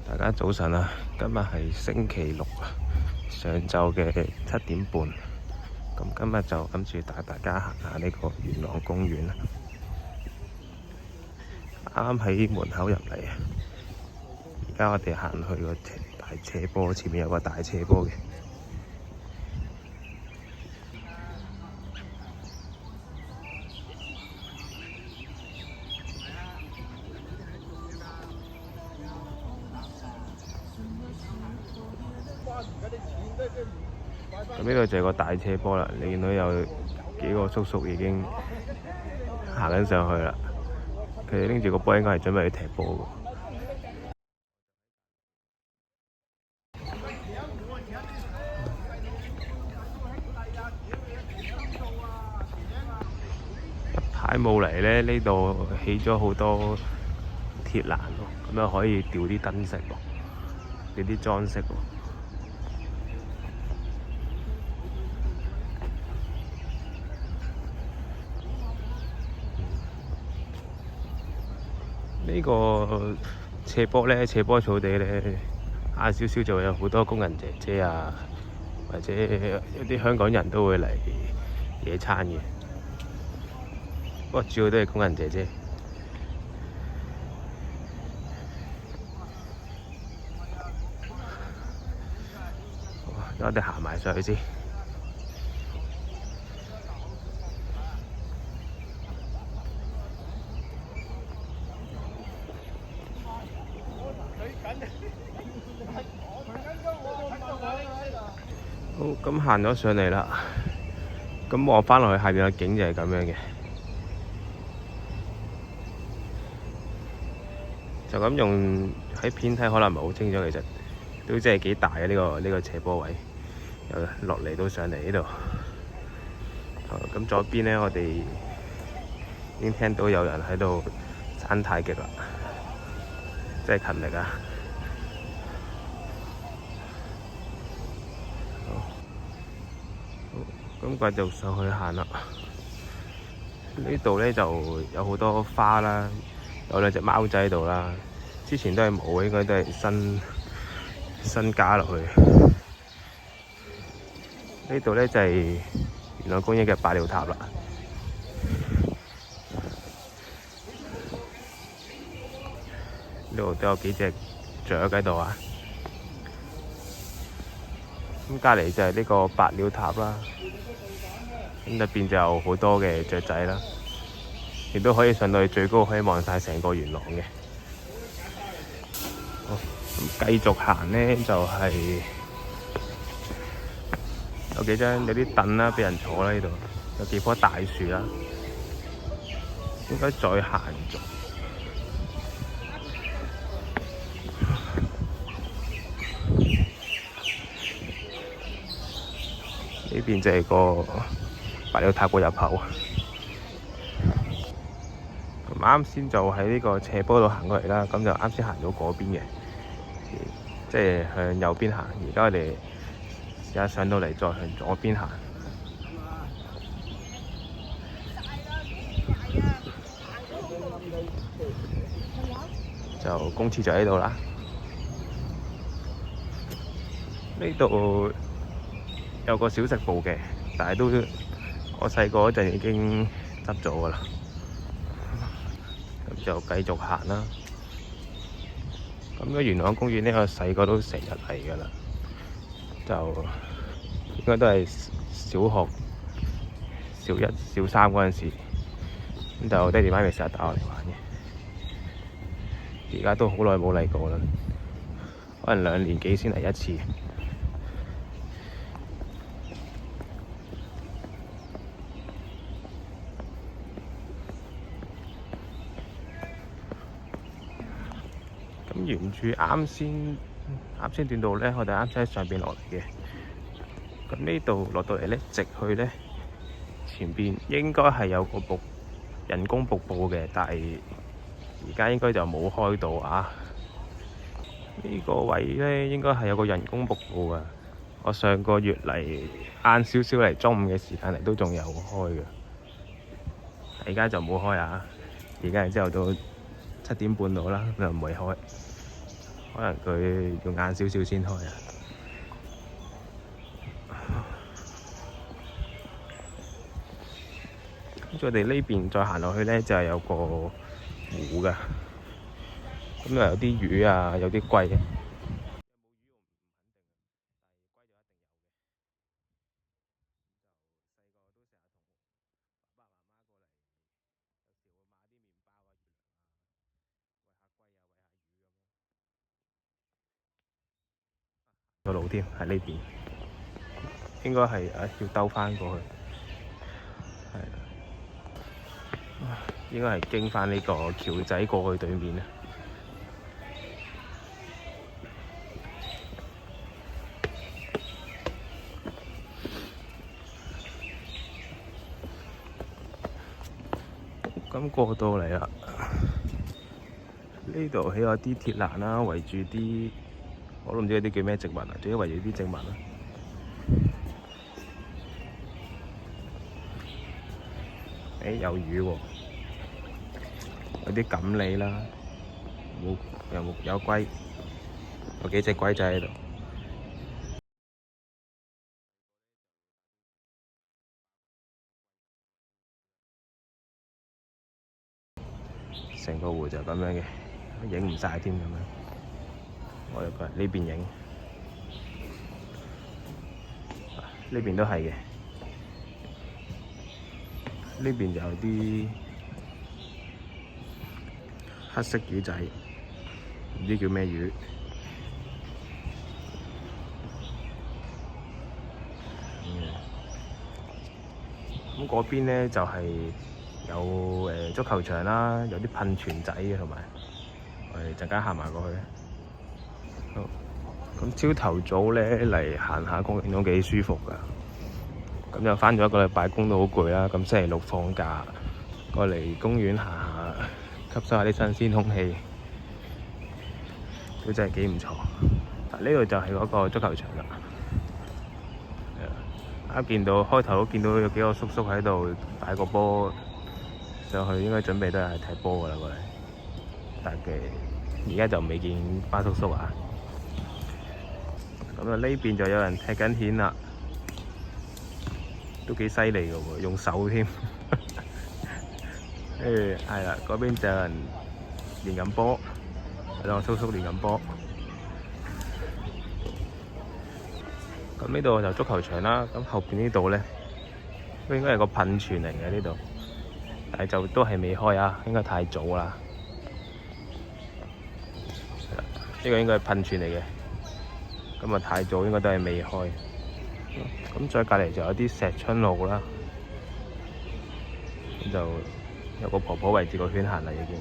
大家早晨啊！今日係星期六上晝嘅7點半。咁今日就諗住帶大家行下呢個元朗公園。啱喺門口入嚟，而家我哋行去個大斜坡，前面有個大斜坡嘅。咁呢度就係個大斜坡啦，你見到有幾個叔叔已經行緊上去啦。佢哋拎住個波，應該係準備去踢波嘅。一排冇嚟咧，呢度起咗好多鐵欄喎，咁又可以吊啲燈飾喎，吊啲裝飾喎。呢個斜坡咧，斜坡草地咧，晏少少就會有好多工人姐姐啊，或者有啲香港人都會嚟野餐嘅。不過主要都係工人姐姐。我哋行埋上去先。好，咁行咗上嚟啦。咁望翻落去下邊嘅景就係咁樣嘅，就咁用喺片睇可能唔係好清楚，其實都真係幾大嘅呢個斜坡位，又落嚟到上嚟呢度。咁左邊咧，我哋已經聽到有人喺度撐太極啦，真係勤力啊！咁繼續上去行啦。呢度咧就有好多花啦，有兩隻貓仔喺度啦。之前都係冇，應該都係新加落去。呢度咧就係元朗公園嘅百鳥塔啦。呢度都有幾隻雀喺度啊。咁隔離就係呢個百鳥塔啦。咁入邊就有好多嘅雀仔啦，亦都可以上到去最高，可以望晒成個元朗嘅。好，咁繼續行咧，就係有啲凳啦，俾人坐啦。呢度有幾棵大樹啦，應該再行咗。呢邊就係個百鳥塔個入口。咁啱先就喺呢個斜坡度行過嚟啦，咁就啱先行到嗰邊嘅，即係向右邊行。而家我哋試下上到嚟，再向左邊行。就公廁就喺度啦。呢度有個小食部嘅，但係都我細個嗰陣已經執咗㗎啦。咁就繼續行啦。咁嘅元朗公園呢，我細個都成日嚟㗎啦，就應該都係小學小1、小3嗰陣時，咁就爹哋媽咪成日帶我嚟玩嘅。而家都好耐冇嚟過啦，可能2年幾先嚟一次。咁沿住啱先段路咧，我哋啱先喺上邊落嚟嘅。咁呢度落到嚟咧，直去咧，前邊應該係有個人工瀑布嘅，但係而家應該就冇開到啊。呢個位咧應該係有個人工瀑布啊。我上個月嚟晏少少嚟，中午嘅時間嚟都仲有開嘅，而家就冇開啊。而家係朝頭早7點半到啦，就唔會開。可能佢要晏少少先開啊。跟住我哋呢邊再行落去咧，就係有個湖㗎。咁又有啲魚啊，有啲龜。個路添喺呢邊，應該係要兜翻過去，應該係經翻呢個橋仔過去對面啊。咁過到嚟啦，呢度起咗啲鐵欄啦，圍住啲我都唔知嗰啲叫咩植物啊，總之圍住啲植物啦。有魚喎，有啲錦鯉啦，有龜，有幾隻龜仔喺度。成個湖就咁樣嘅，影唔晒添咁樣。我入過嚟呢邊影，呢邊都係嘅。呢邊就有啲黑色魚仔，唔知叫咩魚。咁嗰邊咧就係有足球場啦，有啲噴泉仔嘅，同埋我哋陣間行埋過去。好，咁朝頭早咧嚟行下公園都幾舒服㗎。咁就返咗一個禮拜工都好攰啦，咁星期六放假過嚟公園行下，吸收下啲新鮮空氣，都真係幾唔錯。嗱，呢度就係嗰個足球場啦。啱見到開頭都見到有幾個叔叔喺度帶個波上去，應該準備都係踢波㗎啦過嚟。但係而家就未見班叔叔啊。咁啊呢邊就有人踢緊毽啦。都幾犀利㗎喎，用手添。係啦，嗰邊就有人練緊波，兩個叔叔練緊波。咁呢度就足球場啦。咁後邊呢度咧，應該係個噴泉嚟嘅呢度，但係就都係未開啊，應該太早啦。呢個應該係噴泉嚟嘅，咁啊太早，應該都係未開。咁再隔離就有啲石春路啦，咁就有個婆婆圍住個圈行啦已經。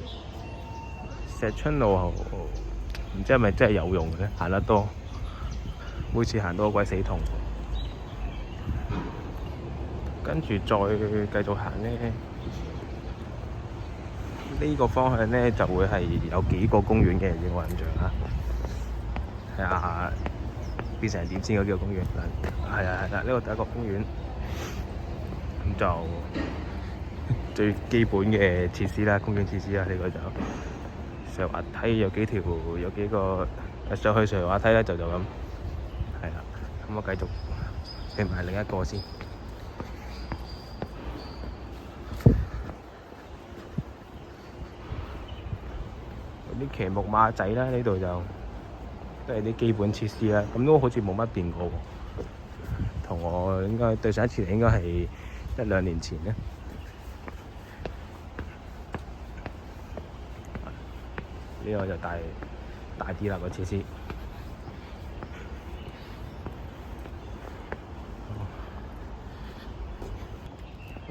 石春路唔知係咪真係有用嘅咧？行得多，每次行都好鬼死痛。跟住再繼續行咧，呢個方向咧就會係有幾個公園嘅，以我印象啊。睇下變成點先嗰幾個公園。係啊，呢個第一個公園，咁就最基本嘅設施啦，公園設施啦，呢個就上滑梯有幾個上去上滑梯咧，就咁係啦。咁我繼續去埋另一個先。有啲騎木馬仔啦，呢度就都係啲基本設施啦，咁都好似冇乜變過喎。同我應該對上一次應該係1-2年前咧。呢個就大啲啦個設施。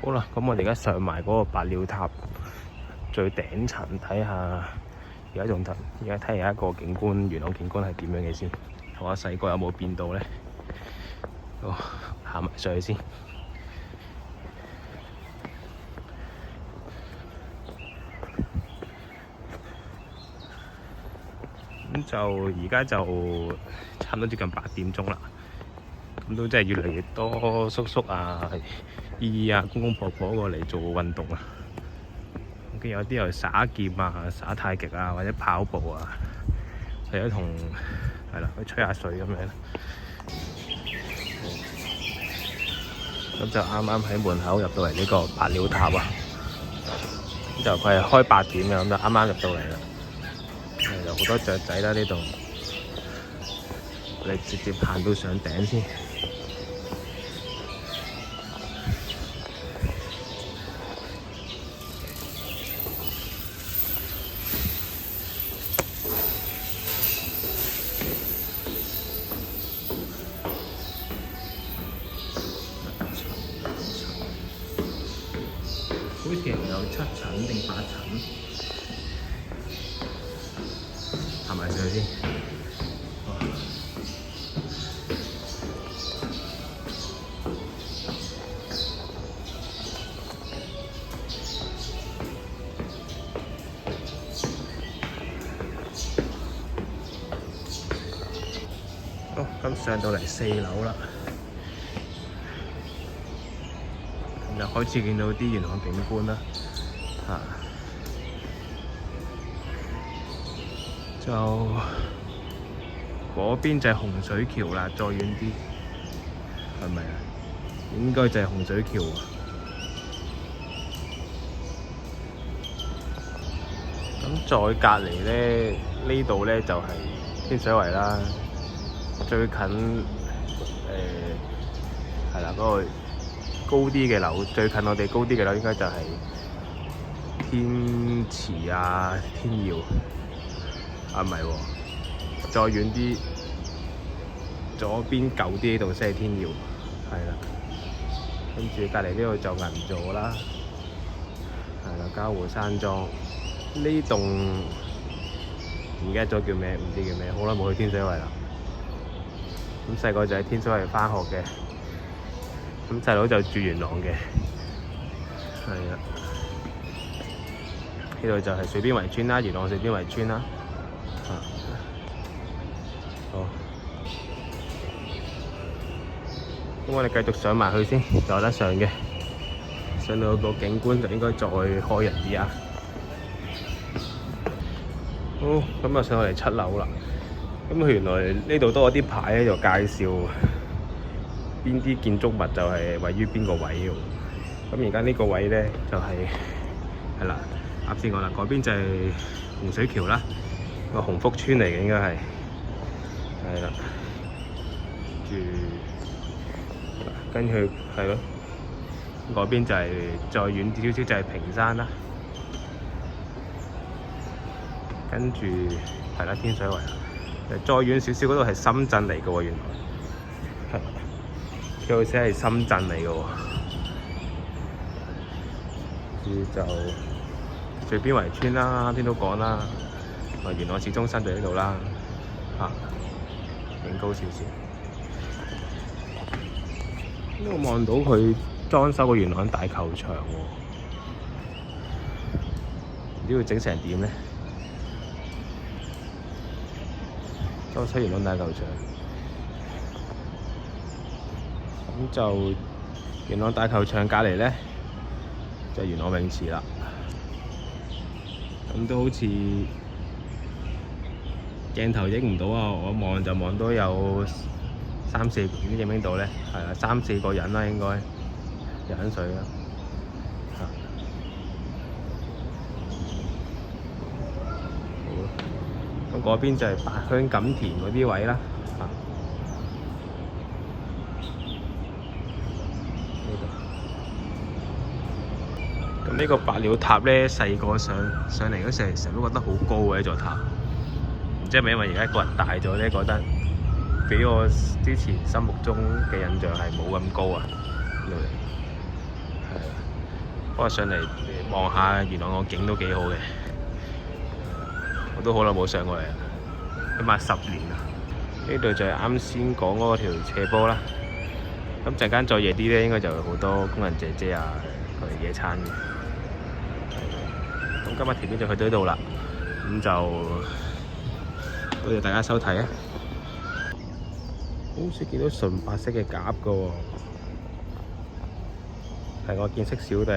好啦，咁我哋而家上埋嗰個百鳥塔最頂層睇下，而家睇下一個景觀，元朗景觀係點樣嘅先，同我細個有冇變到咧？行埋上去先。咁就而家就差唔多接近8點鐘啦。咁都真係越嚟越多叔叔啊、姨姨啊、公公婆婆過嚟做運動啊。跟住有啲又耍劍啊、耍太極啊，或者跑步啊，除咗同係啦去吹下水咁樣。咁就啱啱喺門口入到嚟呢個白鳥塔啊！就佢係開8點嘅，咁就啱啱入到嚟啦。有好多雀仔啦呢度，我哋直接行到上頂先。好似有7層定8層，行埋上去先。好，咁上到嚟4樓啦。就開始見到啲元朗景觀啦，就嗰邊就係洪水橋啦，再遠啲係咪啊？應該就係洪水橋啊。咁再隔離咧，呢度咧就係天水圍啦，最近係啦嗰個高啲嘅樓，最近我哋高啲嘅樓應該就係天慈啊、天耀啊，唔係喎，再遠啲左邊舊啲呢度先係天耀，係啦。跟住隔離呢度就銀座啦，係啦，嘉湖山莊呢棟唔記得咗叫咩，唔知叫咩，好耐冇去天水圍啦。咁細個就喺天水圍返學嘅。咁細佬就住元朗嘅，係啦。呢度就係水邊圍村啦，元朗水邊圍村啦。好，咁我哋繼續上埋去先，就有得上嘅。上到個景觀就應該再開人啲啊。好，咁啊上到嚟7樓啦。咁原來呢度都有啲牌喺度介紹邊啲建築物就係位於邊個位喎？咁而家呢個位咧就係啦，啱先講啦，嗰邊就係洪水橋啦，個洪福村嚟嘅應該係啦，住跟住係咯，嗰邊就係再遠啲少少就係屏山啦，跟住係啦天水圍，再遠少少嗰度係深圳嚟嘅喎，原來。佢好似係深圳嚟嘅喎，就水邊圍村啦，邊都講啦，元朗市中心就喺度啦，影高少少。呢度望到佢裝修個元朗大球場喎，唔知要整成點咧？裝修元朗大球場。咁就元朗大球場隔離咧，就係元朗泳池啦。咁都好似鏡頭影唔到啊！我望就望到有3、4點影到咧，係啦，3、4個人啦，應該游緊水啦。好，咁嗰邊就係八鄉錦田嗰啲位啦。呢個白鳥塔咧，細個上嚟嗰時，成日都覺得好高嘅呢座塔，唔知係咪因為而家個人大咗咧，覺得比我之前心目中嘅印象係冇咁高啊。係啊，不過上嚟望下元朗個景都幾好嘅，我都好耐冇上過嚟啦，起碼10年啦。呢度就係啱先講嗰條斜坡啦。咁陣間再夜啲咧，應該就有好多工人姐姐啊過嚟野餐嘅。咁今日條片就去到呢度啦，咁就多謝大家收睇啊！好似見到純白色嘅鴿㗎喎，係我見識少定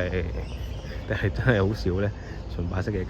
係真係好少咧？純白色嘅鴿。